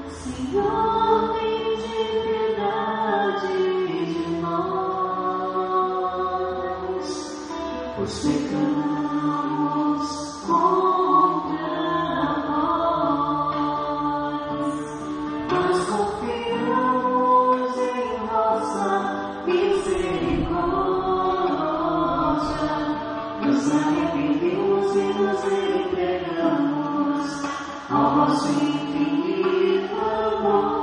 Senhor, tende piedade de nós, pois pecamos contra vós, mas confiamos em vossa misericórdia, nos arrependemos e nos entregamos ao vosso infinito amor.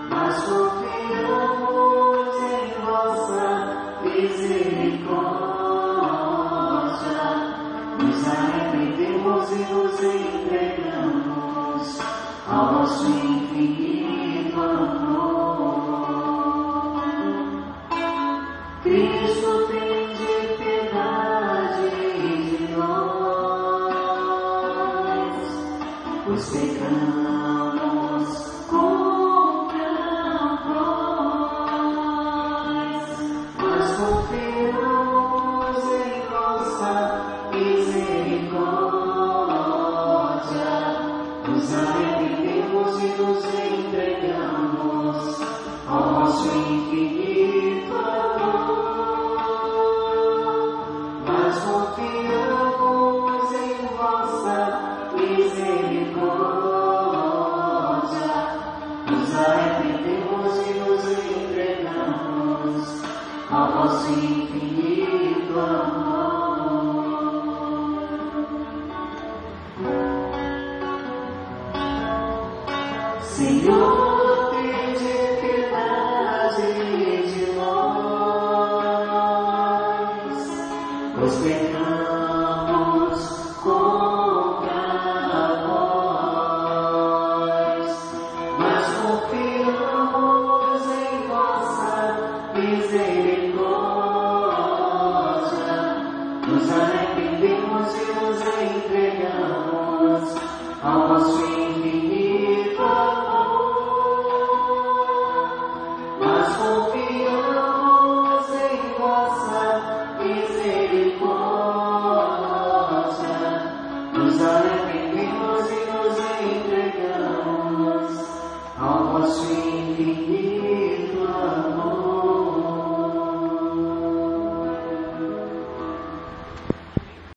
Mas confiamos em vossa misericórdia, nos arrependemos e nos entregamos ao vosso infinito amor. Cristo, tende piedade de nós, pois pecamos contra vós, mas confiamos em vossa misericórdia, nos arrependemos e nos entregamos ao vosso infinito amor. Mas confiamos em vossa misericórdia, nos arrependemos e nos entregamos ao vosso infinito amor. Senhor, tende piedade de nós, pois pecamos contra vós, mas confiamos em vossa misericórdia, nos arrependemos e nos entregamos ao vosso infinito amor. Mas confiamos em vossa misericórdia, nos arrependemos e nos entregamos ao vosso infinito